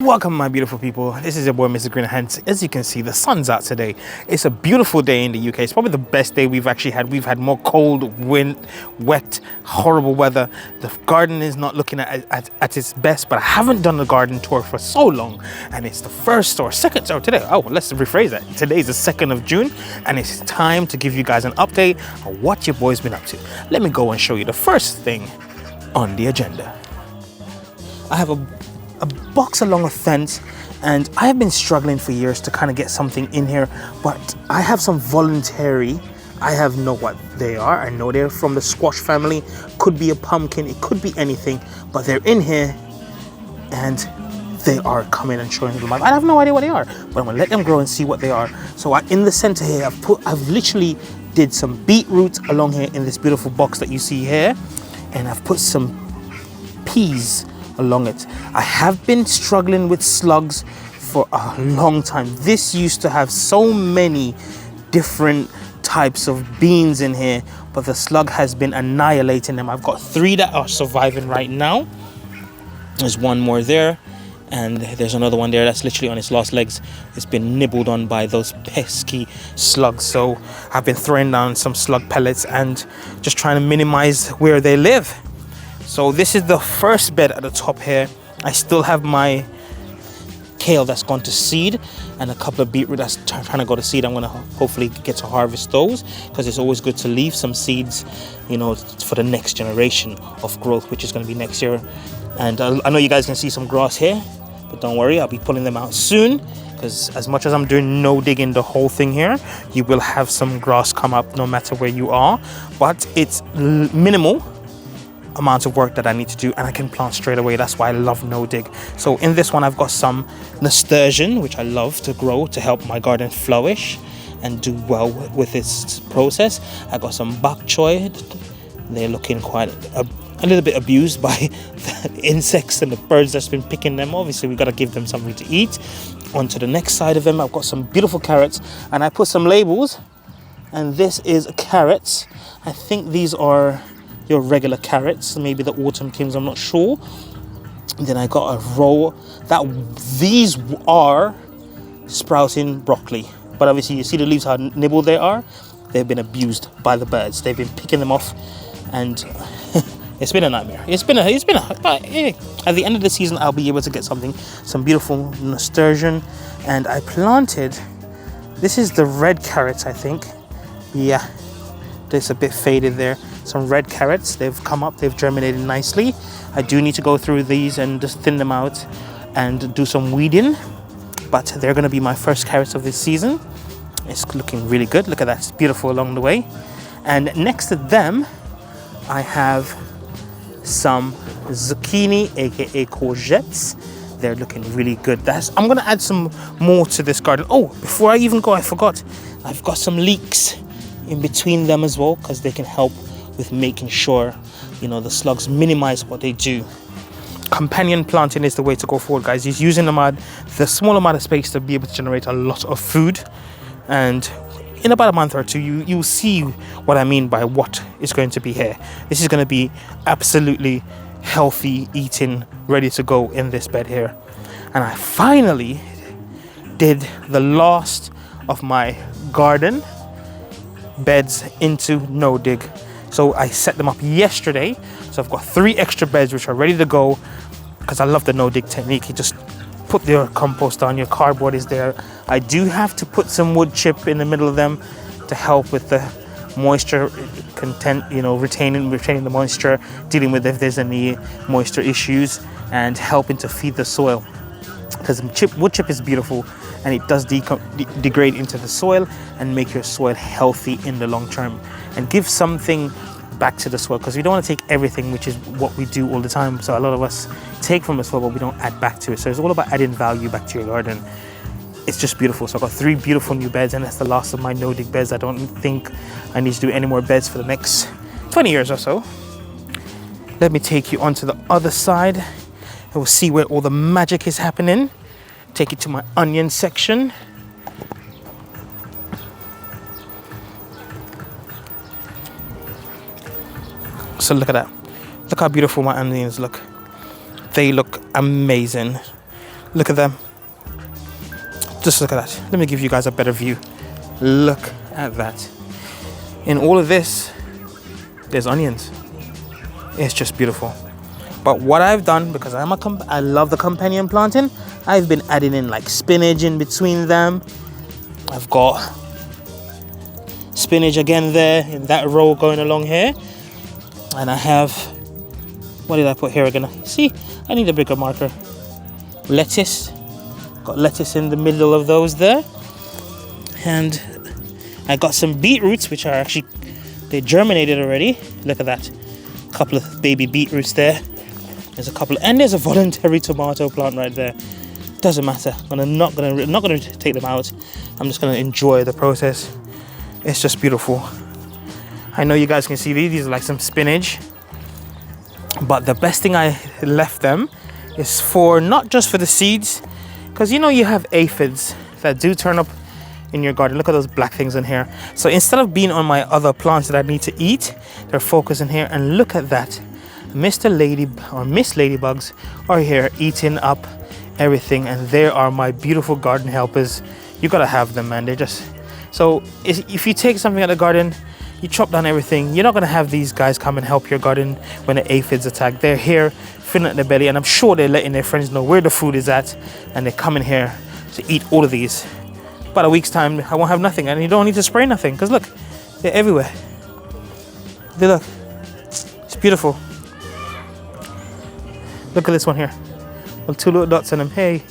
Welcome, my beautiful people. This is your boy Mr. Green. Hence, as you can see, the sun's out today. It's a beautiful day in the UK. It's probably the best day we've actually had. We've had more cold, wind, wet, horrible weather. The garden is not looking at its best, but I haven't done the garden tour for so long, and it's the first or second or today. Oh, let's rephrase that. Today is the 2nd of June, and it's time to give you guys an update on what your boy's been up to. Let me go and show you the first thing on the agenda. I have a box along a fence, and I have been struggling for years to kind of get something in here, but I have some voluntary. I have know what they are. I know they're from the squash family. Could be a pumpkin, it could be anything, but they're in here and they are coming and showing them. I have no idea what they are, but I'm gonna let them grow and see what they are. So in the center here, I've literally did some beetroot along here in this beautiful box that you see here, and I've put some peas along it. I have been struggling with slugs for a long time. This used to have so many different types of beans in here, but the slug has been annihilating them. I've got 3 that are surviving right now. There's one more there, and there's another one there that's literally on its last legs. It's been nibbled on by those pesky slugs. So I've been throwing down some slug pellets and just trying to minimize where they live. So this is the first bed at the top here. I still have my kale that's gone to seed and a couple of beetroot that's trying to go to seed. I'm going to hopefully get to harvest those, because it's always good to leave some seeds, you know, for the next generation of growth, which is going to be next year. And I know you guys can see some grass here, but don't worry, I'll be pulling them out soon, because as much as I'm doing no digging the whole thing here, you will have some grass come up no matter where you are, but it's minimal amount of work that I need to do, and I can plant straight away. That's why I love no dig. So in this one I've got some nasturtium, which I love to grow to help my garden flourish and do well with this process. I got some bok choy. They're looking quite a little bit abused by the insects and the birds that's been picking them. Obviously we got to give them something to eat. On to the next side of them, I've got some beautiful carrots, and I put some labels, and this is carrots. I think these are your regular carrots, maybe the autumn kings, I'm not sure. And then I got a row that these are sprouting broccoli, but obviously you see the leaves how nibbled they are. They've been abused by the birds. They've been picking them off, and it's been a nightmare. But at the end of the season I'll be able to get some beautiful nasturtium. And I planted, this is the red carrots, I think. Yeah, there's a bit faded there. Some red carrots, they've come up, they've germinated nicely. I do need to go through these and just thin them out and do some weeding, but they're going to be my first carrots of this season. It's looking really good. Look at that, it's beautiful along the way. And next to them I have some zucchini, aka courgettes. They're looking really good. I'm going to add some more to this garden. Oh, before I even go, I forgot, I've got some leeks in between them as well, because they can help with making sure, you know, the slugs minimize what they do. Companion planting is the way to go forward, guys. He's using the small amount of space to be able to generate a lot of food, and in about a month or two you'll see what I mean by what is going to be here. This is going to be absolutely healthy eating, ready to go in this bed here. And I finally did the last of my garden beds into no dig. So I set them up yesterday. So I've got 3 extra beds which are ready to go, because I love the no dig technique. You just put your compost on, your cardboard is there. I do have to put some wood chip in the middle of them to help with the moisture content, you know, retaining the moisture, dealing with if there's any moisture issues, and helping to feed the soil, because wood chip is beautiful and it does degrade into the soil and make your soil healthy in the long term, and give something back to the soil, because we don't want to take everything, which is what we do all the time. So a lot of us take from the soil, but we don't add back to it. So it's all about adding value back to your garden. It's just beautiful. So I've got 3 beautiful new beds, and that's the last of my no dig beds. I don't think I need to do any more beds for the next 20 years or so. Let me take you onto the other side, and we'll see where all the magic is happening. Take you to my onion section. So look at that. Look how beautiful my onions look. They look amazing. Look at them. Just look at that. Let me give you guys a better view. Look at that. In all of this, there's onions. It's just beautiful. But what I've done, because I love the companion planting, I've been adding in like spinach in between them. I've got spinach again there in that row going along here. And I have, what did I put here again? See, I need a bigger marker. Lettuce. Got lettuce in the middle of those there. And I got some beetroots, which are actually, they germinated already. Look at that. A couple of baby beetroots there. There's a couple, and there's a voluntary tomato plant right there. Doesn't matter. I'm not gonna take them out. I'm just gonna enjoy the process. It's just beautiful. I know you guys can see these are like some spinach. But the best thing I left them is for, not just for the seeds, because you know you have aphids that do turn up in your garden. Look at those black things in here. So instead of being on my other plants that I need to eat, they're focused in here. And look at that. Miss Ladybugs are here eating up everything. And there are my beautiful garden helpers. You gotta have them, man. They're just, so if you take something out of the garden, you chop down everything, you're not gonna have these guys come and help your garden when the aphids attack. They're here filling up their belly, and I'm sure they're letting their friends know where the food is at, and they're coming here to eat all of these. About a week's time, I won't have nothing, and you don't need to spray nothing, because look, they're everywhere. They look, it's beautiful. Look at this one here, with 2 little dots on them. Hey,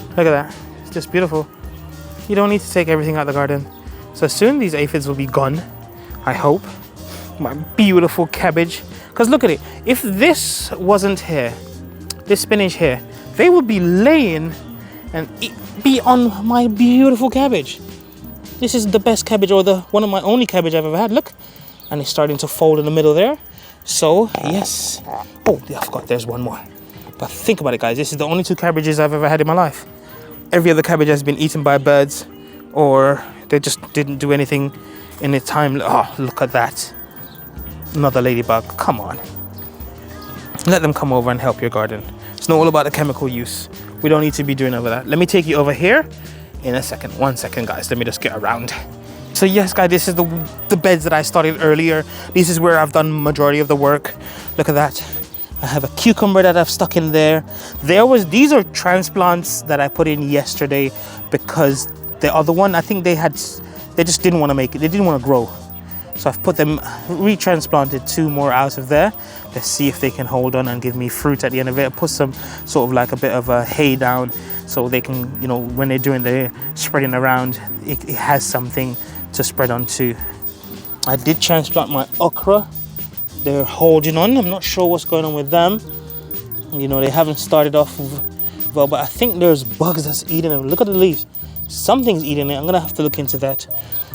look at that. It's just beautiful. You don't need to take everything out of the garden. So soon these aphids will be gone, I hope. My beautiful cabbage. Because look at it. If this wasn't here, this spinach here, they would be laying and be on my beautiful cabbage. This is the best cabbage, or one of my only cabbage I've ever had. Look. And it's starting to fold in the middle there. So, yes. Oh, I forgot there's one more. But think about it, guys. This is the only 2 cabbages I've ever had in my life. Every other cabbage has been eaten by birds, or they just didn't do anything in the time. Oh, look at that. Another ladybug. Come on. Let them come over and help your garden. It's not all about the chemical use. We don't need to be doing over that. Let me take you over here in a second. 1 second, guys. Let me just get around. So yes, guys, this is the beds that I started earlier. This is where I've done majority of the work. Look at that. I have a cucumber that I've stuck in there. These are transplants that I put in yesterday, because the other one, I think they just didn't want to make it. They didn't want to grow. So I've put them, retransplanted 2 more out of there. Let's see if they can hold on and give me fruit at the end of it. I put some sort of like a bit of a hay down, so they can, you know, when they're doing the spreading around, it has something to spread onto. I did transplant my okra. They're holding on. I'm not sure what's going on with them. You know, they haven't started off well, but I think there's bugs that's eating them. Look at the leaves. Something's eating it. I'm gonna have to look into that.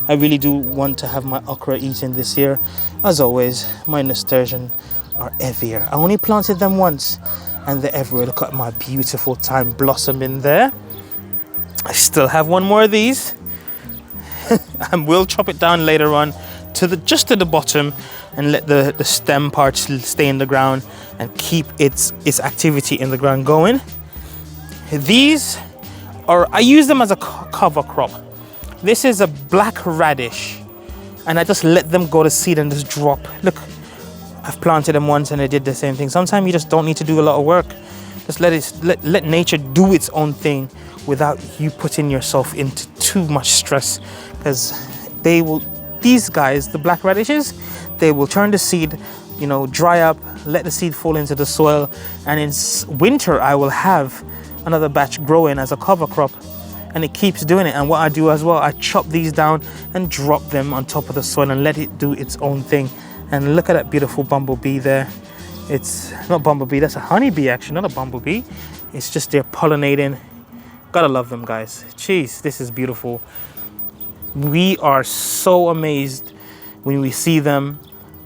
I really do want to have my okra eaten this year. As always, my nasturtium are everywhere. I only planted them once, and they're everywhere. Look at my beautiful thyme blossom in there. I still have one more of these. And we'll chop it down later on just to the bottom, and let the stem part stay in the ground and keep its activity in the ground going. These are, I use them as a cover crop. This is a black radish, and I just let them go to seed and just drop. Look, I've planted them once and they did the same thing. Sometimes you just don't need to do a lot of work. Just let nature do its own thing without you putting yourself into too much stress, because these guys, the black radishes, they will turn the seed, you know, dry up, let the seed fall into the soil, and in winter I will have another batch growing as a cover crop, and it keeps doing it. And what I do as well, I chop these down and drop them on top of the soil and let it do its own thing. And look at that beautiful bumblebee there. It's not bumblebee, that's a honeybee actually, not a bumblebee. It's just they're pollinating. Gotta love them, guys. Jeez, this is beautiful. We are so amazed when we see them,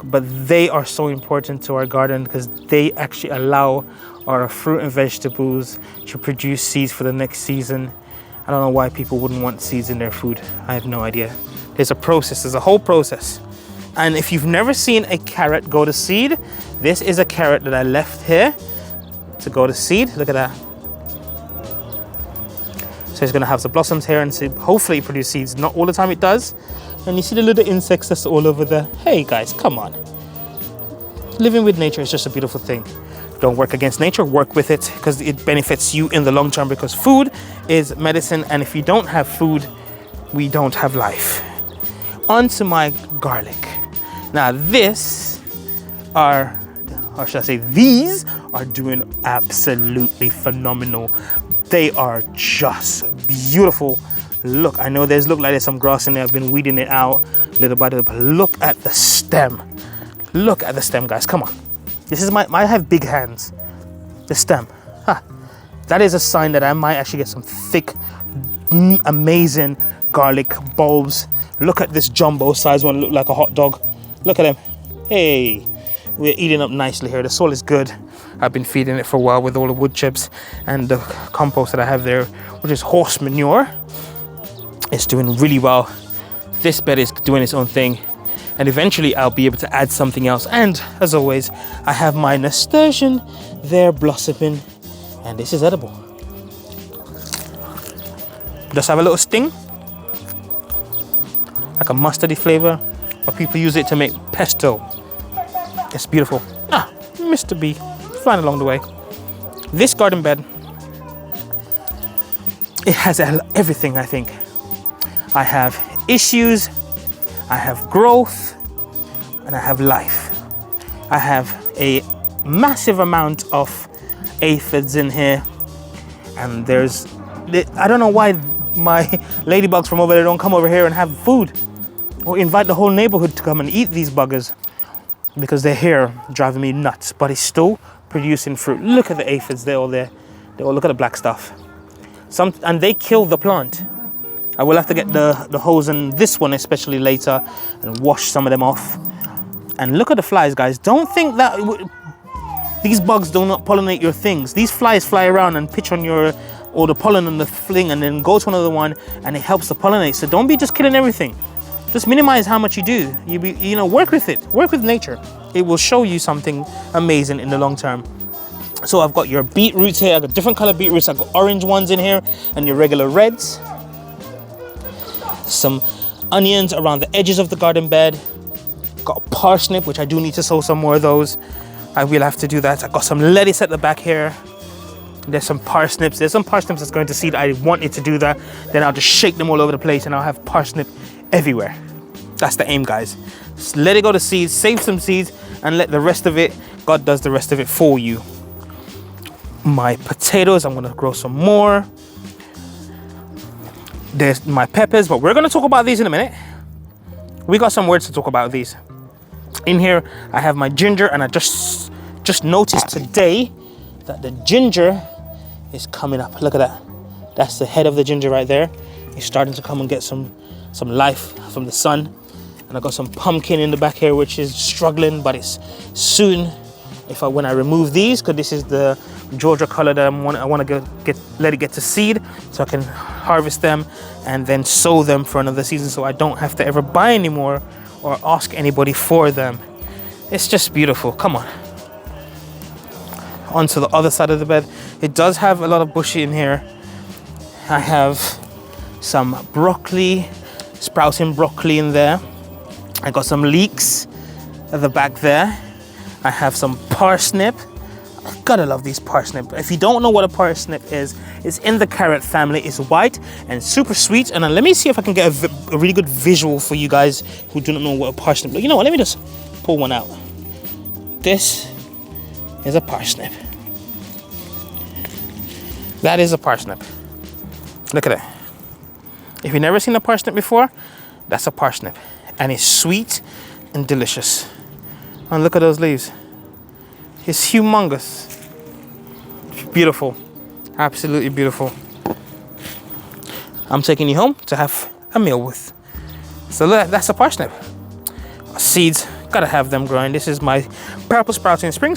but they are so important to our garden, because they actually allow our fruit and vegetables to produce seeds for the next season. I don't know why people wouldn't want seeds in their food. I have no idea. There's a process, there's a whole process. And if you've never seen a carrot go to seed, this is a carrot that I left here. to go to seed. Look at that. So it's going to have the blossoms here and hopefully produce seeds. Not all the time it does. And you see the little insects that's all over there. Hey guys, come on. Living with nature is just a beautiful thing. Don't work against nature, work with it, because it benefits you in the long term, because food is medicine, and if you don't have food, we don't have life. On to my garlic. Now these are doing absolutely phenomenal. They are just beautiful. Look, I know look like there's some grass in there. I've been weeding it out little by little, but look at the stem. Look at the stem, guys, come on. This is I have big hands. The stem, that is a sign that I might actually get some thick, amazing garlic bulbs. Look at this jumbo size one, look like a hot dog. Look at him. Hey, we're eating up nicely here. The soil is good. I've been feeding it for a while with all the wood chips and the compost that I have there, which is horse manure. It's doing really well. This bed is doing its own thing. And eventually I'll be able to add something else. And as always, I have my nasturtium there blossoming, and this is edible. Does have a little sting, like a mustardy flavor, but people use it to make pesto. It's beautiful. Mr. B, flying along the way. This garden bed, it has everything, I think. I have issues, I have growth, and I have life. I have a massive amount of aphids in here, and I don't know why my ladybugs from over there don't come over here and have food, or invite the whole neighborhood to come and eat these buggers, because they're here driving me nuts, but it's still producing fruit. Look at the aphids, they're all there. They all look at the black stuff. And they kill the plant. I will have to get the hose in this one especially later and wash some of them off. And look at the flies, guys. Don't think that these bugs do not pollinate your things. These flies fly around and pitch on or the pollen on the thing, and then go to another one, and it helps to pollinate. So don't be just killing everything. Just minimize how much you do. Work with it. Work with nature. It will show you something amazing in the long term. So I've got your beetroots here. I've got different color beetroots. I've got orange ones in here and your regular reds. Some onions around the edges of the garden bed. Got a parsnip, which I do need to sow some more of those. I will have to do that. I've got some lettuce at the back here. There's some parsnips. There's some parsnips that's going to seed. I wanted to do that. Then I'll just shake them all over the place and I'll have parsnip everywhere. That's the aim, guys. Just let it go to seeds, save some seeds, and let the rest of it, God does the rest of it for you. My potatoes, I'm gonna grow some more. There's my peppers, but we're gonna talk about these in a minute. We got some words to talk about these. In here, I have my ginger, and I just noticed today that the ginger is coming up. Look at that. That's the head of the ginger right there. It's starting to come and get some life from the sun. And I got some pumpkin in the back here, which is struggling, but it's soon. When I remove these, because this is the Georgia color that I want to let it get to seed, so I can harvest them and then sow them for another season, so I don't have to ever buy anymore or ask anybody for them. It's just beautiful. Come on. Onto the other side of the bed. It does have a lot of bush in here. I have some broccoli, sprouting broccoli in there. I got some leeks at the back there. I have some parsnip. I gotta love these parsnip. If you don't know what a parsnip is, it's in the carrot family. It's white and super sweet. And let me see if I can get a really good visual for you guys who do not know what a parsnip is. You know what, let me just pull one out. This is a parsnip. That is a parsnip. Look at it. If you've never seen a parsnip before, that's a parsnip. And it's sweet and delicious. And look at those leaves. It's humongous. It's beautiful. Absolutely beautiful. I'm taking you home to have a meal with. So that's a parsnip. Seeds, gotta have them growing. This is my purple sprouting spring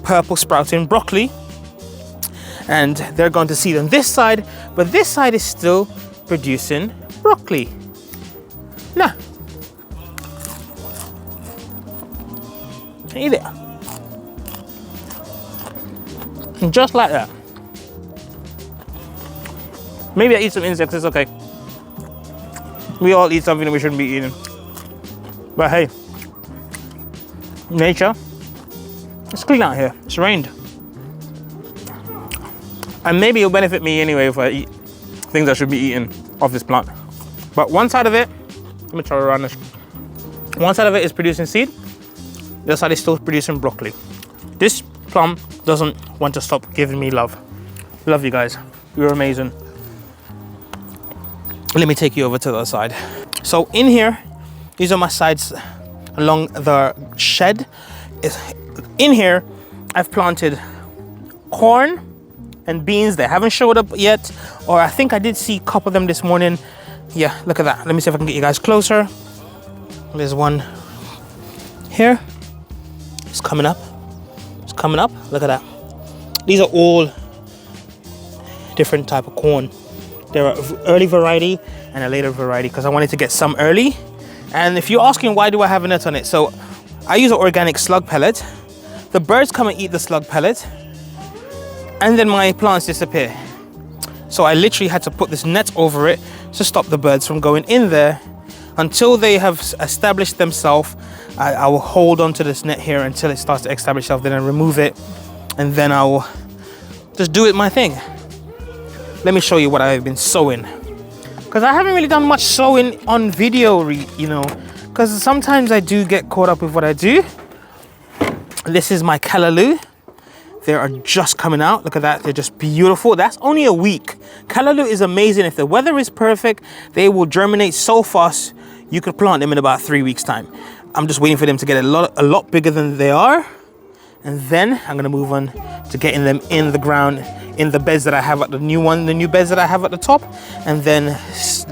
purple sprouting broccoli. And they're going to seed on this side, but this side is still producing broccoli. Nah. Hey there. Just like that. Maybe I eat some insects, it's okay. We all eat something that we shouldn't be eating. But hey, nature, it's clean out here. It's rained. And maybe it'll benefit me anyway if I eat things I should be eating off this plant. But one side of it, let me try around this. One side of it is producing seed, the other side is still producing broccoli. This plum doesn't want to stop giving me love. Love you guys, you're amazing. Let me take you over to the other side. So in here, these are my sides along the shed. In here, I've planted corn and beans. They haven't showed up yet, or I think I did see a couple of them this morning. Yeah, look at that. Let me see if I can get you guys closer. There's one here. It's coming up. It's coming up. Look at that. These are all different type of corn. There are early variety and a later variety because I wanted to get some early. And if you're asking why do I have a net on it, so I use an organic slug pellet. The birds come and eat the slug pellet, and then my plants disappear. So I literally had to put this net over it to stop the birds from going in there. Until they have established themselves, I will hold on to this net here until it starts to establish itself. Then I remove it, and then I will just do it my thing. Let me show you what I've been sowing, because I haven't really done much sowing on video, you know, because sometimes I do get caught up with what I do. This is my callaloo. They are just coming out. Look at that. They're just beautiful. That's only a week. Callaloo is amazing. If the weather is perfect, they will germinate so fast. You could plant them in about 3 weeks time. I'm just waiting for them to get a lot bigger than they are. And then I'm going to move on to getting them in the ground, in the beds that I have at the new beds that I have at the top. And then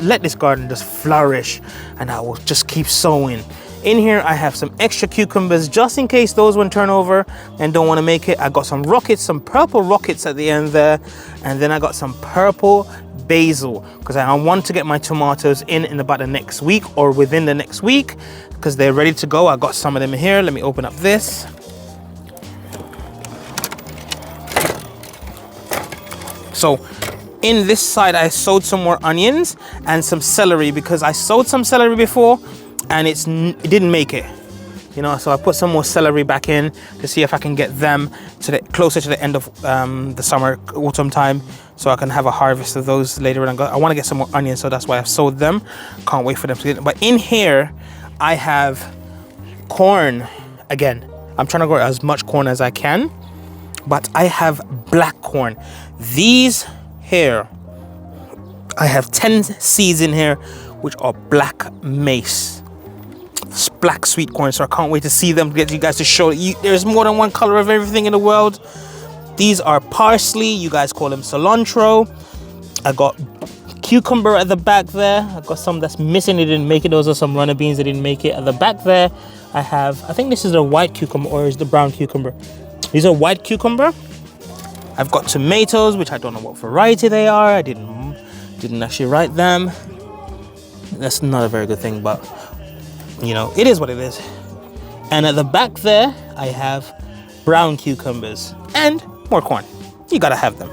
let this garden just flourish. And I will just keep sowing. In here, I have some extra cucumbers just in case those one turn over and don't want to make it. I got some rockets, some purple rockets at the end there. And then I got some purple basil because I want to get my tomatoes in about the next week or within the next week because they're ready to go. I got some of them here. Let me open up this. So in this side, I sowed some more onions and some celery because I sowed some celery before and it didn't make it, you know. So I put some more celery back in to see if I can get them to closer to the end of the summer, autumn time, so I can have a harvest of those later on. I want to get some more onions, so that's why I've sowed them. Can't wait for them to get. But in here, I have corn again. I'm trying to grow as much corn as I can, but I have black corn. These here, I have 10 seeds in here, which are black mace. Black sweet corn, so I can't wait to see them, get you guys to show you there's more than one color of everything in the world. These are parsley, you guys call them cilantro. I got cucumber at the back there. I got some that's missing, they didn't make it. Those are some runner beans that didn't make it. At the back there, I think this is a white cucumber or is the brown cucumber. These are white cucumber. I've got tomatoes, which I don't know what variety they are. I didn't actually write them. That's not a very good thing, but you know, it is what it is. And at the back there, I have brown cucumbers and more corn. You gotta have them.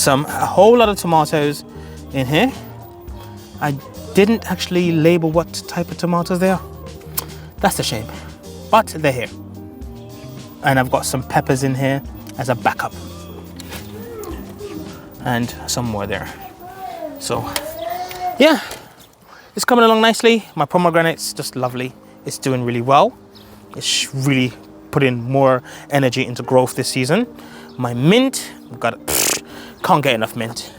A whole lot of tomatoes in here. I didn't actually label what type of tomatoes they are. That's a shame, but they're here. And I've got some peppers in here as a backup. And some more there. So, yeah. It's coming along nicely. My pomegranate's just lovely. It's doing really well. It's really putting more energy into growth this season. My mint, can't get enough mint.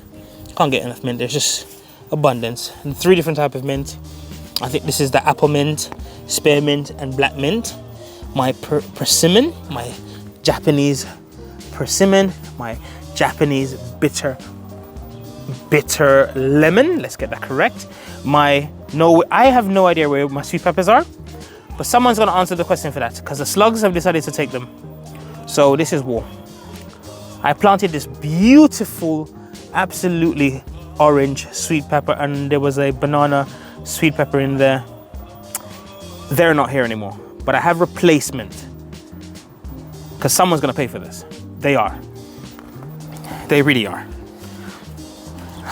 Can't get enough mint. There's just abundance. And 3 different types of mint. I think this is the apple mint, spearmint, and black mint. My persimmon, my Japanese persimmon, my Japanese bitter lemon. Let's get that correct. I have no idea where my sweet peppers are, but someone's gonna answer the question for that because the slugs have decided to take them. So this is war. I planted this beautiful, absolutely orange sweet pepper, and there was a banana sweet pepper in there. They're not here anymore, but I have replacement. because someone's gonna pay for this. They are. They really are.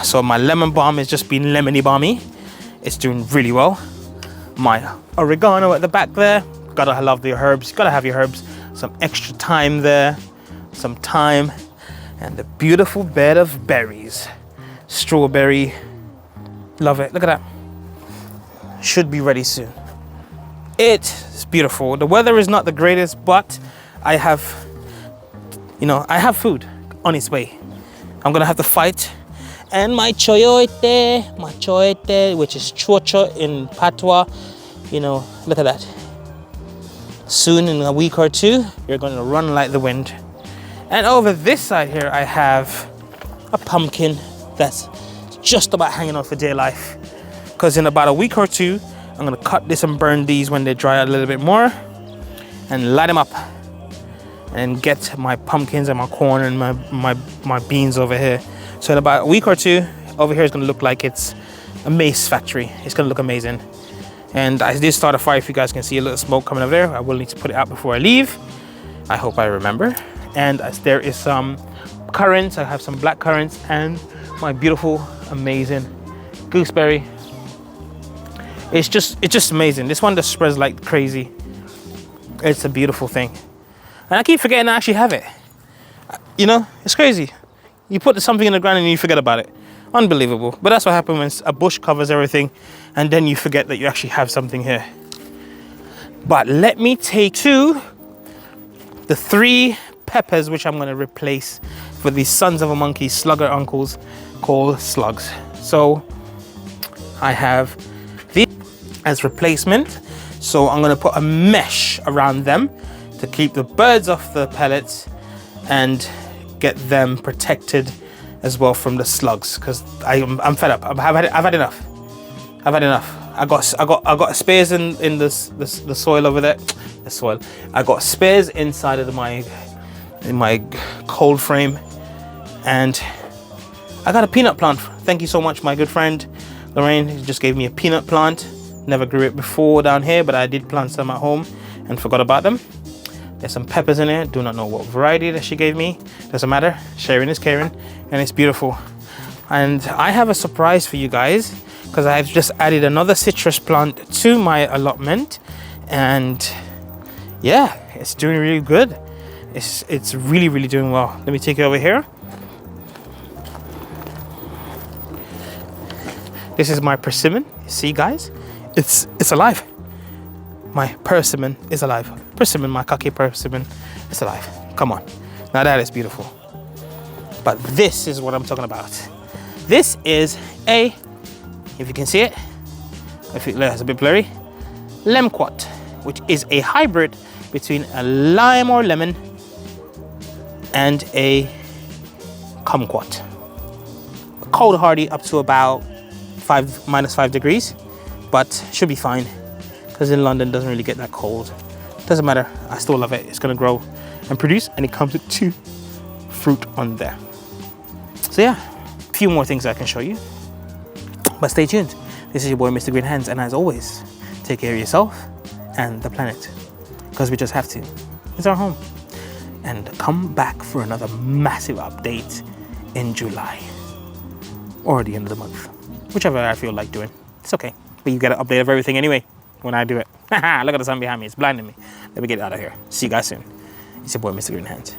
So my lemon balm is just being lemony balmy. It's doing really well. My oregano at the back there. Gotta love the herbs. Gotta have your herbs. Some extra thyme there. Some thyme. And the beautiful bed of berries. Strawberry. Love it. Look at that. Should be ready soon. It's beautiful. The weather is not the greatest, but I have food on its way. I'm gonna have to fight. And my choyote, which is chocho in Patois, look at that. Soon, in a week or two, you're gonna run like the wind. And over this side here, I have a pumpkin that's just about hanging on for dear life. Because in about a week or two, I'm gonna cut this and burn these when they dry out a little bit more and light them up and get my pumpkins and my corn and my beans over here. So in about a week or two, over here is gonna look like it's a mace factory. It's gonna look amazing. And I did start a fire, if you guys can see a little smoke coming over there. I will need to put it out before I leave. I hope I remember. And as there is some currants, I have some black currants and my beautiful, amazing gooseberry. It's just amazing. This one just spreads like crazy. It's a beautiful thing. And I keep forgetting I actually have it. It's crazy. You put something in the ground and you forget about it. Unbelievable. But that's what happens when a bush covers everything and then you forget that you actually have something here. But let me take to the 3 peppers which I'm gonna replace for these sons of a monkey slugger uncles called slugs. So I have these as replacement. So I'm gonna put a mesh around them to keep the birds off the pellets and get them protected as well from the slugs, because I'm fed up. I've had enough. I got spares in the soil over there. The soil. I got spares inside of my cold frame, and I got a peanut plant. Thank you so much, my good friend Lorraine. Just gave me a peanut plant. Never grew it before down here, but I did plant some at home and forgot about them. There's some peppers in there. Do not know what variety that she gave me. Doesn't matter. Sharing is caring, and it's beautiful. And I have a surprise for you guys, because I've just added another citrus plant to my allotment, and yeah, it's doing really good. It's really doing well. Let me take it over here. This is my persimmon. See, guys, it's alive. My persimmon is alive. Persimmon, my kake persimmon, it's alive. Come on. Now that is beautiful. But this is what I'm talking about. This is if you can see it, if it's a bit blurry, lemquat, which is a hybrid between a lime or lemon and a kumquat. Cold hardy up to about -5 degrees, but should be fine. Because in London, it doesn't really get that cold. Doesn't matter, I still love it. It's gonna grow and produce, and it comes with 2 fruit on there. So yeah, a few more things I can show you. But stay tuned. This is your boy, Mr. Green Hands, and as always, take care of yourself and the planet, because we just have to. It's our home. And come back for another massive update in July, or the end of the month. Whichever I feel like doing. It's okay. But you get an update of everything anyway when I do it. Look at the sun behind me. It's blinding me. Let me get out of here. See you guys soon. It's your boy, Mr. Green Hands.